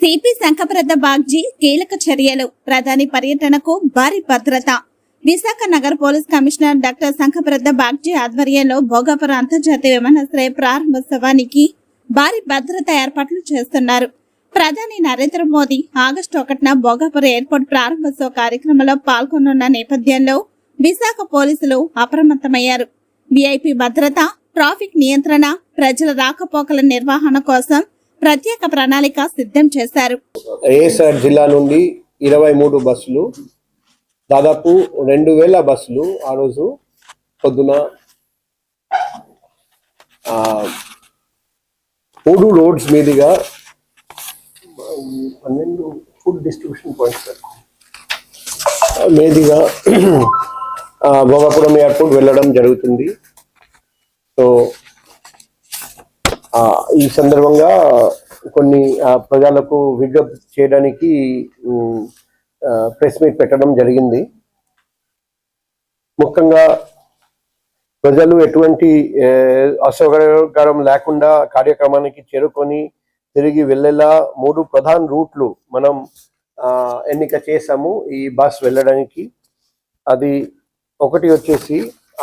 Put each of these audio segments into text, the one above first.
CP శంఖప్రద Bagchi కీలక చర్యలు. ప్రధాని పర్యటనకు భారీ భద్రత. విశాఖ నగర పోలీస్ కమిషనర్ డాక్టర్ శంఖప్రద బాగ్జీ ఆధ్వర్యంలో భోగాపురం అంతర్జాతీయ విమానాశ్రయ ప్రారంభోత్సవానికి భారీ భద్రత ఏర్పాట్లు చేస్తున్నారు. ప్రధాని నరేంద్ర మోదీ ఆగస్టు 1న భోగాపురం ఎయిర్పోర్ట్ ప్రారంభోత్సవ కార్యక్రమంలో పాల్గొనున్న నేపథ్యంలో విశాఖ పోలీసులు అప్రమత్తమయ్యారు. విఐపి భద్రత, ట్రాఫిక్ నియంత్రణ, ప్రజల రాకపోకల నిర్వహణ కోసం ప్రత్యేక ప్రణాళిక సిద్ధం చేశారు. ఏఎస్ఆర్ జిల్లా నుండి 23 బస్సులు, దాదాపు 2000 బస్సులు ఆ రోజు పొద్దున 3 రోడ్స్ మీదుగా 12 ఫుడ్ డిస్ట్రిబ్యూషన్ పాయింట్స్ మీదుగా భోగాపురం ఎయిర్పోర్ట్ వెళ్ళడం జరుగుతుంది. సో ఈ సందర్భంగా కొన్ని ప్రజలకు విజ్ఞప్తి చేయడానికి ప్రెస్ మీట్ పెట్టడం జరిగింది. ముఖ్యంగా ప్రజలు ఎటువంటి అసౌకర్యం లేకుండా కార్యక్రమానికి చేరుకొని తిరిగి వెళ్ళేలా 3 ప్రధాన రూట్లు మనం ఎన్నిక చేసాము ఈ బస్ వెళ్ళడానికి. అది ఒకటి వచ్చేసి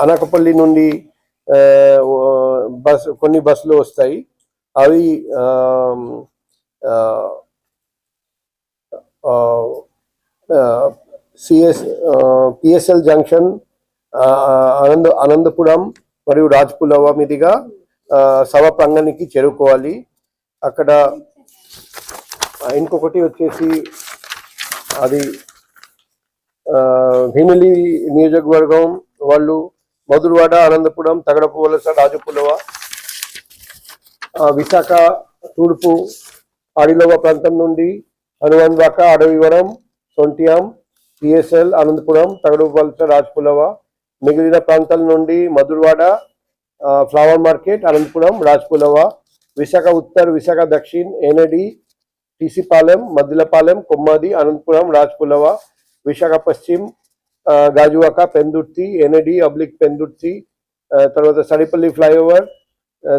అనకపల్లి నుండి కొన్ని బస్సులు వస్తాయి. అవి పిఎస్ఎల్ జంక్షన్, అనంతపురం మరియు రాజ్పులవ మీదుగా సభప్రాంగణానికి చేరుకోవాలి. అక్కడ ఇంకొకటి వచ్చేసి అది భీమిలి నియోజకవర్గం వాళ్ళు మధురవాడ, అనంతపురం, తగడపు వలస, రాజపులవ, విశాఖ తూర్పు ఆడిలోవ ప్రాంతం నుండి హనుమాన్వాక, అడవివరం, సొంటియాం, పిఎస్ఎల్, అనంతపురం, తగడపు వలస, రాజపులవ, మిగిలిన ప్రాంతాల నుండి Madhurawada, flower market, Anantapuram, Rajapulava, Visakha Uttar, Visakha Dakshin, NAD, TC Palem, Maddilapalem, Kommadi, Anantapuram, Rajapulava, Visakha Paschim, Gajuwaka, Pendurthi, NAD Pendurthi, తర్వాత Saripalli flyover,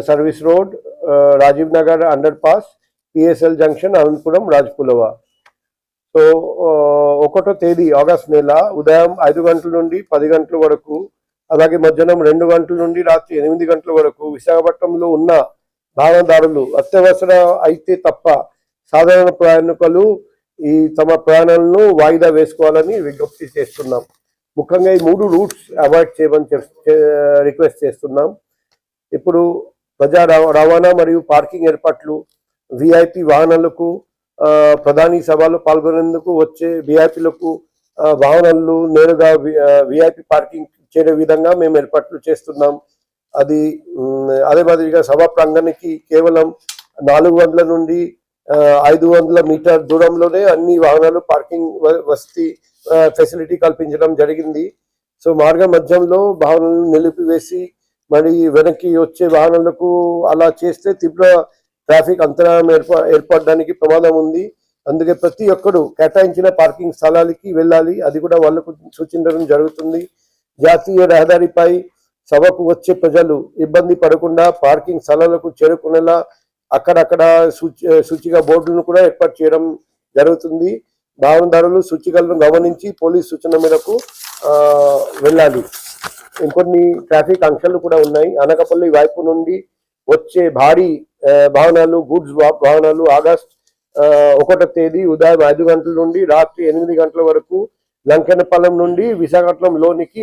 service road, Rajiv Nagar underpass, PSL junction, Anantapuram, Rajpulava. So 1వ తేదీ ఆగస్ట్ నెల ఉదయం 5 గంటల నుండి 10 గంటల వరకు, అలాగే మధ్యాహ్నం 2 గంటల నుండి రాత్రి 8 గంటల వరకు విశాఖపట్నంలో ఉన్న వాహనదారులు అత్యవసర అయితే తప్ప సాధారణ ప్రయాణికులు ఈ తమ ప్రయాణాలను వాయిదా వేసుకోవాలని విజ్ఞప్తి చేస్తున్నాం. ముఖ్యంగా ఈ 3 రూట్స్ అవాయిడ్ చేయమని రిక్వెస్ట్ చేస్తున్నాం. ఇప్పుడు ప్రజా రవాణా మరియు పార్కింగ్ ఏర్పాట్లు, విఐపి వాహనాలకు, ప్రధాని సభలో పాల్గొనేందుకు వచ్చే విఐపిలకు వాహనాలు నేరుగా విఐపి పార్కింగ్ చేరే విధంగా మేము ఏర్పాట్లు చేస్తున్నాం. అదే మాదిరిగా సభా ప్రాంగణానికి కేవలం 400 నుండి 500 మీటర్ దూరంలోనే అన్ని వాహనాలు పార్కింగ్ వసతి ఫెసిలిటీ కల్పించడం జరిగింది. సో మార్గ మధ్యంలో వాహనాలను నిలిపివేసి మరి వెనక్కి వచ్చే వాహనాలకు అలా చేస్తే తీవ్ర ట్రాఫిక్ అంతరాయం ఏర్పడడానికి ప్రమాదం ఉంది. అందుకే ప్రతి ఒక్కరు కేటాయించిన పార్కింగ్ స్థలాలకి వెళ్ళాలి. అది కూడా వాళ్లకు సూచించడం జరుగుతుంది. జాతీయ రహదారిపై సభకు వచ్చే ప్రజలు ఇబ్బంది పడకుండా పార్కింగ్ స్థలాలకు చేరుకునేలా అక్కడక్కడ సూచిక బోర్డులను కూడా ఏర్పాటు చేయడం జరుగుతుంది. వాహనదారులు సూచికలను గమనించి పోలీస్ సూచన మేరకు వెళ్ళాలి. ఇంకొన్ని ట్రాఫిక్ ఆంక్షలు కూడా ఉన్నాయి. అనకపల్లి వైపు నుండి వచ్చే భారీ వాహనాలు, గూడ్స్ వాహనాలు ఆగస్ట్ 1వ తేదీ ఉదయం 5 గంటల నుండి రాత్రి 8 గంటల వరకు లంకెనపాలెం నుండి విశాఖపట్నం లోనికి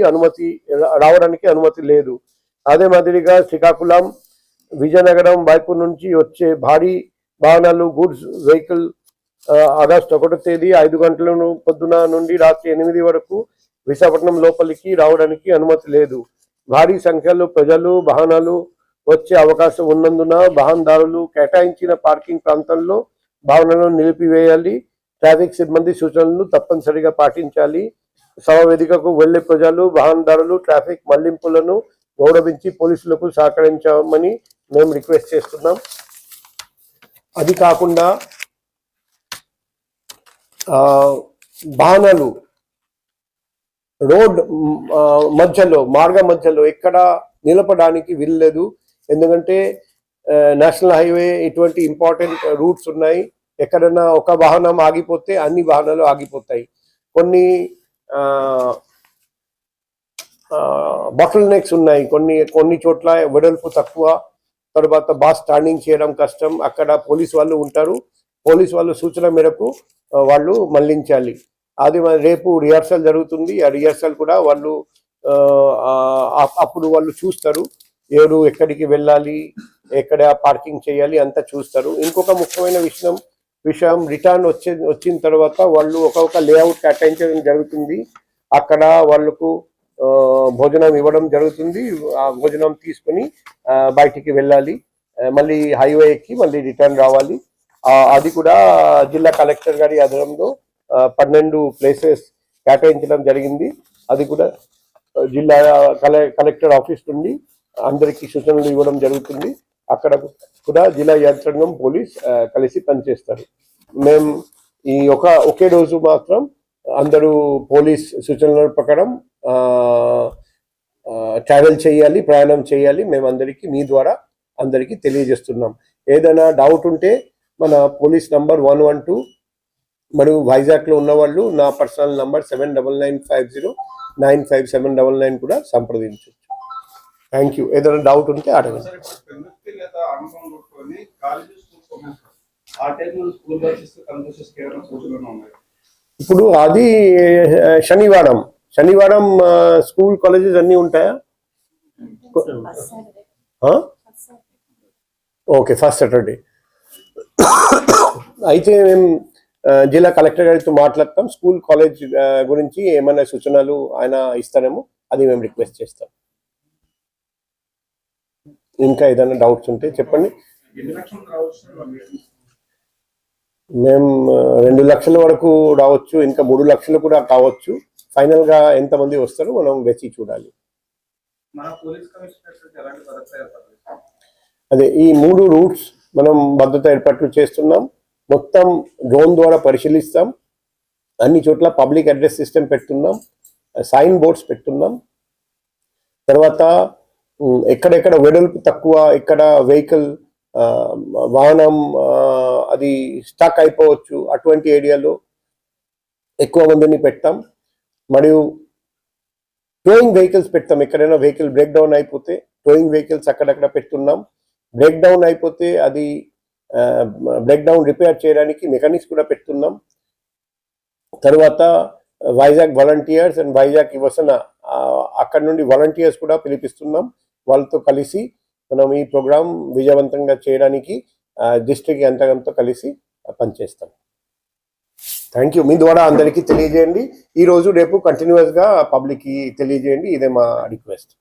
రావడానికి అనుమతి లేదు. అదే మాదిరిగా శ్రీకాకుళం, విజయనగరం వైపు నుంచి వచ్చే భారీ వాహనాలు, గూడ్స్ వెహికల్ ఆగస్ట్ 1వ తేదీ 5 గంటల పొద్దున నుండి రాత్రి 8 వరకు విశాఖపట్నం లోపలికి రావడానికి అనుమతి లేదు. భారీ సంఖ్యలో ప్రజలు, వాహనాలు వచ్చే అవకాశం ఉన్నందున వాహనదారులు కేటాయించిన పార్కింగ్ ప్రాంతంలో వాహనాలను నిలిపివేయాలి. ట్రాఫిక్ సిబ్బంది సూచనలను తప్పనిసరిగా పాటించాలి. సభ వేదికకు వెళ్లే ప్రజలు, వాహనదారులు ట్రాఫిక్ మళ్లింపులను గౌరవించి పోలీసులకు సహకరించమని మేము రిక్వెస్ట్ చేస్తున్నాం. అది కాకుండా వాహనాలు రోడ్ మార్గ మధ్యలో ఎక్కడ నిలపడానికి వీల్లేదు. ఎందుకంటే నేషనల్ హైవే ఇటువంటి ఇంపార్టెంట్ రూట్స్ ఉన్నాయి. ఎక్కడన్నా ఒక వాహనం ఆగిపోతే అన్ని వాహనాలు ఆగిపోతాయి. కొన్ని బాటిల్ నెక్స్ ఉన్నాయి, కొన్ని చోట్ల వెడల్పు తక్కువ, తర్వాత బాస్ స్టాండింగ్ చేయడం కష్టం, అక్కడ పోలీస్ వాళ్ళు ఉంటారు, పోలీస్ వాళ్ళు సూచన మేరకు వాళ్ళు మళ్లించాలి. అది రేపు రిహార్సల్ జరుగుతుంది. ఆ రిహార్సల్ కూడా వాళ్ళు అప్పుడు వాళ్ళు చూస్తారు ఎవరు ఎక్కడికి వెళ్ళాలి, ఎక్కడ పార్కింగ్ చేయాలి అంతా చూస్తారు. ఇంకొక ముఖ్యమైన విషయం రిటర్న్ వచ్చిన తర్వాత వాళ్ళు ఒక్కొక్క లేఅవుట్ కేటాయించడం జరుగుతుంది. అక్కడ వాళ్ళకు భోజనం ఇవ్వడం జరుగుతుంది. ఆ భోజనం తీసుకుని బయటికి వెళ్ళాలి, మళ్ళీ హైవే ఎక్కి మళ్ళీ రిటర్న్ రావాలి. అది కూడా జిల్లా కలెక్టర్ గారి ఆధ్వర్యంలో 12 ప్లేసెస్ కేటాయించడం జరిగింది. అది కూడా జిల్లా కలెక్టర్ ఆఫీస్ నుండి అందరికీ సూచనలు ఇవ్వడం జరుగుతుంది. అక్కడ కూడా జిల్లా యంత్రాంగం పోలీస్ కలిసి పనిచేస్తారు. మేము ఈ ఒకే రోజు మాత్రం అందరూ పోలీస్ సూచనల ప్రకారం ట్రావెల్ చేయాలి, ప్రయాణం చేయాలి. మేము మీ ద్వారా అందరికీ తెలియజేస్తున్నాం. ఏదైనా డౌట్ ఉంటే మన పోలీస్ నంబర్ 112 మరియు వైజాగ్లో ఉన్నవాళ్ళు నా పర్సనల్ నంబర్ 7995095799 కూడా సంప్రదించవచ్చు. Thank you. ఏదైనా డౌట్ ఉంటే అడగండి. ఇప్పుడు అది శనివారం స్కూల్ కాలేజెస్ అన్నీ ఉంటాయా? Okay, first Saturday. అయితే మేము జిల్లా కలెక్టర్ గారితో మాట్లాడతాం. స్కూల్ కాలేజ్ గురించి ఏమైనా సూచనలు ఆయన ఇస్తారేమో, అది మేము రిక్వెస్ట్ చేస్తాం. ఇంకా ఏదైనా డౌట్స్ ఉంటే చెప్పండి. మేము 2 లక్షల వరకు రావచ్చు, ఇంకా 3 లక్షలు కూడా కావచ్చు. ఫైనల్ గా ఎంతమంది వస్తారో మనం వెచ్చి చూడాలి. అదే ఈ 3 రూట్స్ మనం భద్రత ఏర్పాట్లు చేస్తున్నాం. మొత్తం డ్రోన్ ద్వారా పరిశీలిస్తాం. అన్ని చోట్ల పబ్లిక్ అడ్రస్ సిస్టమ్ పెడుతున్నాం, సైన్ బోర్డ్స్ పెడుతున్నాం. తర్వాత ఎక్కడెక్కడ వెడల్పు తక్కువ, ఇక్కడ వెహికల్ వాహనం అది స్టక్ అయిపోవచ్చు, అటువంటి ఏరియాలో ఎక్కువ మందిని పెట్టాం. మరియు టోయింగ్ వెహికల్స్ పెడతాం. ఎక్కడైనా వెహికల్ బ్రేక్ డౌన్ అయిపోతే టోయింగ్ వెహికల్స్ అక్కడక్కడ పెడుతున్నాం. బ్రేక్ డౌన్ అయిపోతే అది బ్రేక్ డౌన్ రిపేర్ చేయడానికి మెకానిక్స్ కూడా పెడుతున్నాం. తర్వాత వైజాగ్ వాలంటీర్స్ అండ్ వైజాగ్ యువసేన అక్కడ నుండి వాలంటీర్స్ కూడా పిలిపిస్తున్నాం. వాళ్ళతో కలిసి మనం ఈ ప్రోగ్రాం విజయవంతంగా చేయడానికి డిస్ట్రిక్ట్ యంత్రాంగంతో కలిసి పనిచేస్తాం. Thank you. మీ ద్వారా అందరికీ తెలియజేయండి. ఈ రోజు రేపు కంటిన్యూస్ గా పబ్లిక్ కి తెలియజేయండి. ఇదే మా రిక్వెస్ట్.